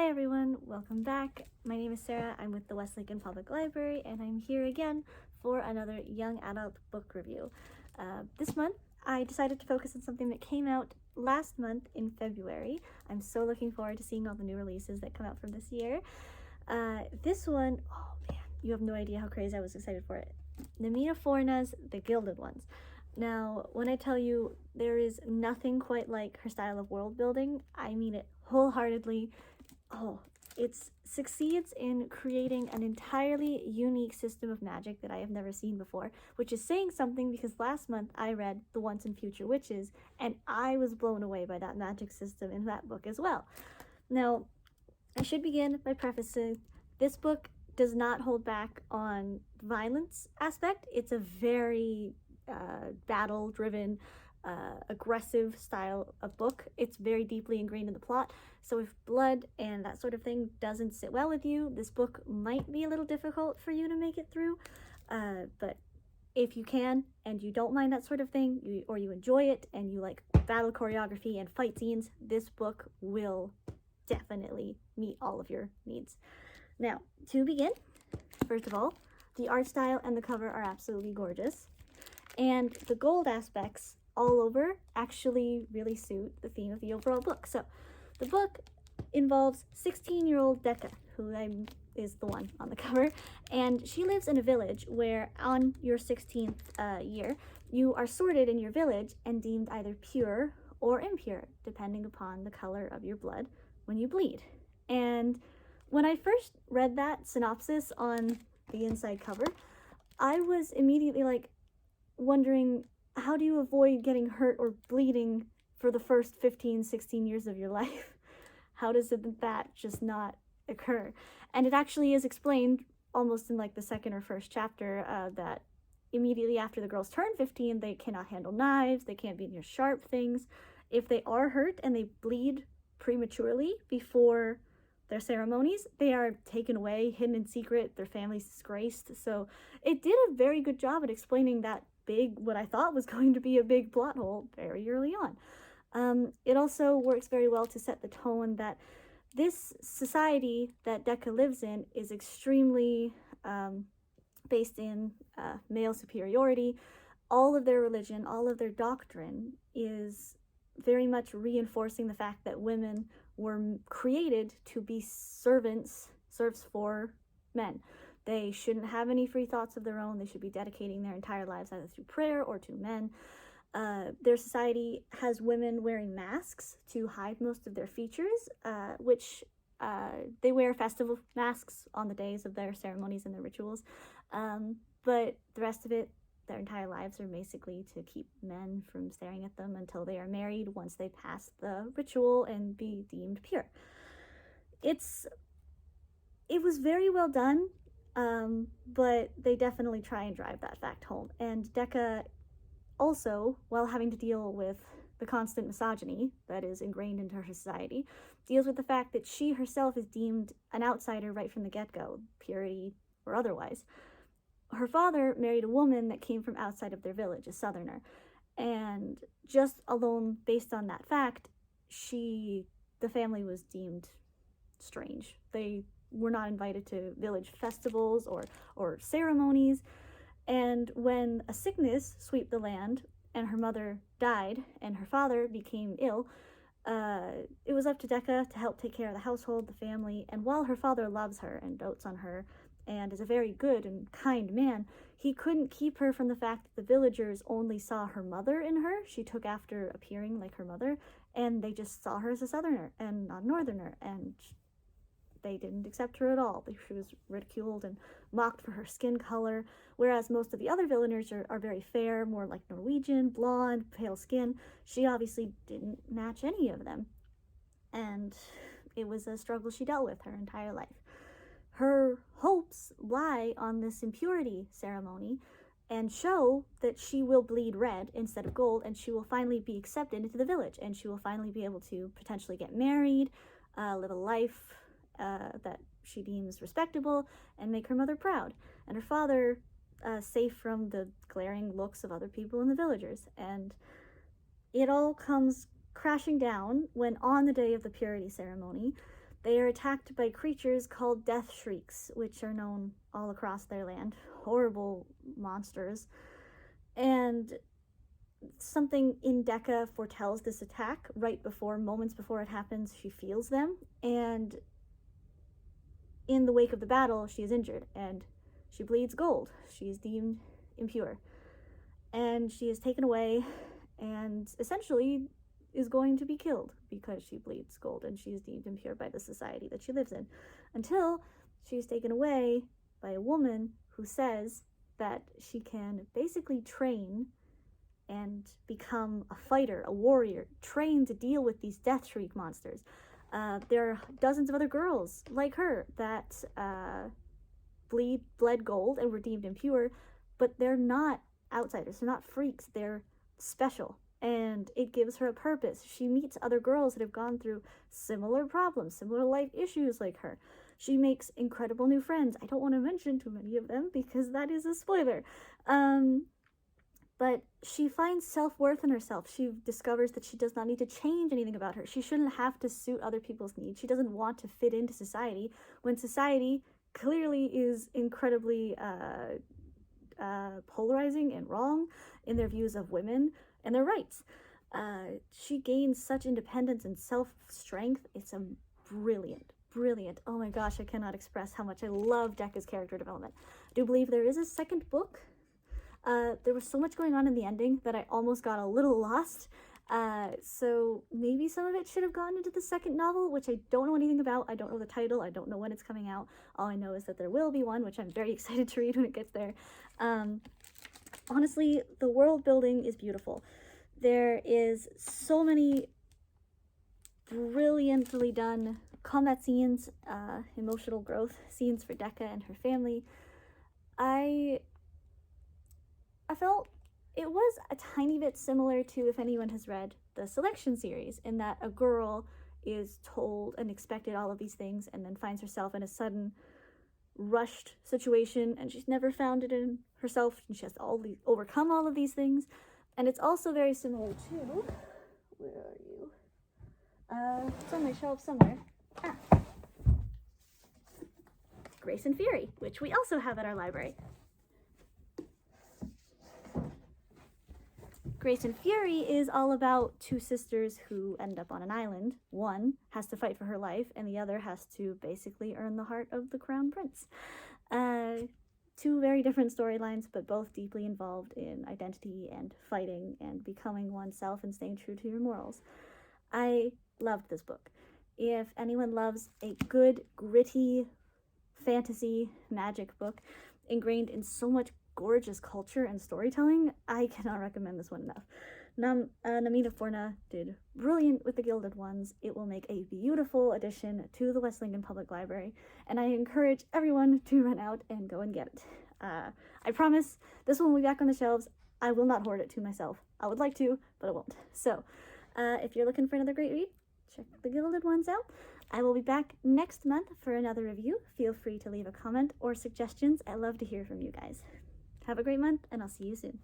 Hi everyone, welcome back. My name is Sarah. I'm with the West Lincoln Public Library and I'm here again for another young adult book review. This month I decided to focus on something that came out last month in February. I'm so looking forward to seeing all the new releases that come out from this year. This one, oh man, you have no idea how crazy I was excited for it. Namina Forna's The Gilded Ones. Now, when I tell you there is nothing quite like her style of world building, I mean it wholeheartedly. It succeeds in creating an entirely unique system of magic that I have never seen before, which is saying something because last month I read The Once and Future Witches, and I was blown away by that magic system in that book as well. Now, I should begin by prefacing this book does not hold back on violence aspect. It's a very battle-driven, aggressive style of book. It's very deeply ingrained in the plot, so if blood and that sort of thing doesn't sit well with you, this book might be a little difficult for you to make it through, but if you can and you don't mind that sort of thing, or you enjoy it and you like battle choreography and fight scenes, this book will definitely meet all of your needs. Now, to begin, first of all, the art style and the cover are absolutely gorgeous, and the gold aspects all over actually really suit the theme of the overall book. So the book involves 16-year-old Decca, who is the one on the cover, and she lives in a village where on your 16th year, you are sorted in your village and deemed either pure or impure, depending upon the color of your blood when you bleed. And when I first read that synopsis on the inside cover, I was immediately like wondering, how do you avoid getting hurt or bleeding for the first 15, 16 years of your life? How does that just not occur? And it actually is explained almost in like the second or first chapter that immediately after the girls turn 15, they cannot handle knives, they can't be near sharp things. If they are hurt and they bleed prematurely before their ceremonies, they are taken away, hidden in secret, their families disgraced. So it did a very good job at explaining that what I thought was going to be a big plot hole very early on. It also works very well to set the tone that this society that Decca lives in is extremely based in male superiority. All of their religion, all of their doctrine is very much reinforcing the fact that women were created to be serves for men. They shouldn't have any free thoughts of their own. They should be dedicating their entire lives either through prayer or to men. Their society has women wearing masks to hide most of their features, which they wear festival masks on the days of their ceremonies and their rituals. But the rest of it, their entire lives are basically to keep men from staring at them until they are married once they pass the ritual and be deemed pure. It was very well done. But they definitely try and drive that fact home. And Decca also, while having to deal with the constant misogyny that is ingrained into her society, deals with the fact that she herself is deemed an outsider right from the get-go, purity or otherwise. Her father married a woman that came from outside of their village, a southerner, and just alone based on that fact, the family was deemed strange. They were not invited to village festivals or ceremonies, and when a sickness swept the land and her mother died and her father became ill, it was up to Decca to help take care of the household, the family, and while her father loves her and dotes on her and is a very good and kind man, he couldn't keep her from the fact that the villagers only saw her mother in her. She took after appearing like her mother, and they just saw her as a southerner and not a northerner, and they didn't accept her at all. She was ridiculed and mocked for her skin color, whereas most of the other villagers are very fair, more like Norwegian, blonde, pale skin. She obviously didn't match any of them, and it was a struggle she dealt with her entire life. Her hopes lie on this impurity ceremony and show that she will bleed red instead of gold, and she will finally be accepted into the village, and she will finally be able to potentially get married, live a life that she deems respectable, and make her mother proud, and her father safe from the glaring looks of other people in the villagers. And it all comes crashing down when on the day of the purity ceremony, They are attacked by creatures called death shrieks, which are known all across their land. Horrible monsters. And something in Decca foretells this attack right before, moments before it happens. She feels them, and in the wake of the battle, she is injured, and she bleeds gold. She is deemed impure. And she is taken away, and essentially is going to be killed because she bleeds gold and she is deemed impure by the society that she lives in, until she is taken away by a woman who says that she can basically train and become a fighter, a warrior, trained to deal with these death shriek monsters. There are dozens of other girls like her that bled gold and were deemed impure, but they're not outsiders, they're not freaks, they're special, and it gives her a purpose. She meets other girls that have gone through similar problems, similar life issues like her. She makes incredible new friends. I don't want to mention too many of them because that is a spoiler. But she finds self-worth in herself. She discovers that she does not need to change anything about her. She shouldn't have to suit other people's needs. She doesn't want to fit into society when society clearly is incredibly polarizing and wrong in their views of women and their rights. She gains such independence and self-strength. It's a brilliant. Oh my gosh, I cannot express how much I love Decca's character development. I do believe there is a second book. There was so much going on in the ending that I almost got a little lost. So maybe some of it should have gone into the second novel, which I don't know anything about. I don't know the title. I don't know when it's coming out. All I know is that there will be one, which I'm very excited to read when it gets there. Honestly, the world building is beautiful. There is so many brilliantly done combat scenes, emotional growth scenes for Decca and her family. I felt it was a tiny bit similar to, if anyone has read the Selection series, in that a girl is told and expected all of these things and then finds herself in a sudden rushed situation, and she's never found it in herself, and she has to overcome all of these things. And it's also very similar to, where are you? It's on my shelf somewhere. Grace and Fury, which we also have at our library. Grace and Fury is all about two sisters who end up on an island. One has to fight for her life, and the other has to basically earn the heart of the crown prince. Two very different storylines, but both deeply involved in identity and fighting and becoming oneself and staying true to your morals. I loved this book. If anyone loves a good, gritty fantasy magic book ingrained in so much gorgeous culture and storytelling, I cannot recommend this one enough. Namina Forna did brilliant with the Gilded Ones. It will make a beautiful addition to the West Lincoln Public Library, and I encourage everyone to run out and go and get it. I promise this one will be back on the shelves. I will not hoard it to myself. I would like to, but I won't. So, if you're looking for another great read, check the Gilded Ones out. I will be back next month for another review. Feel free to leave a comment or suggestions. I love to hear from you guys. Have a great month, and I'll see you soon.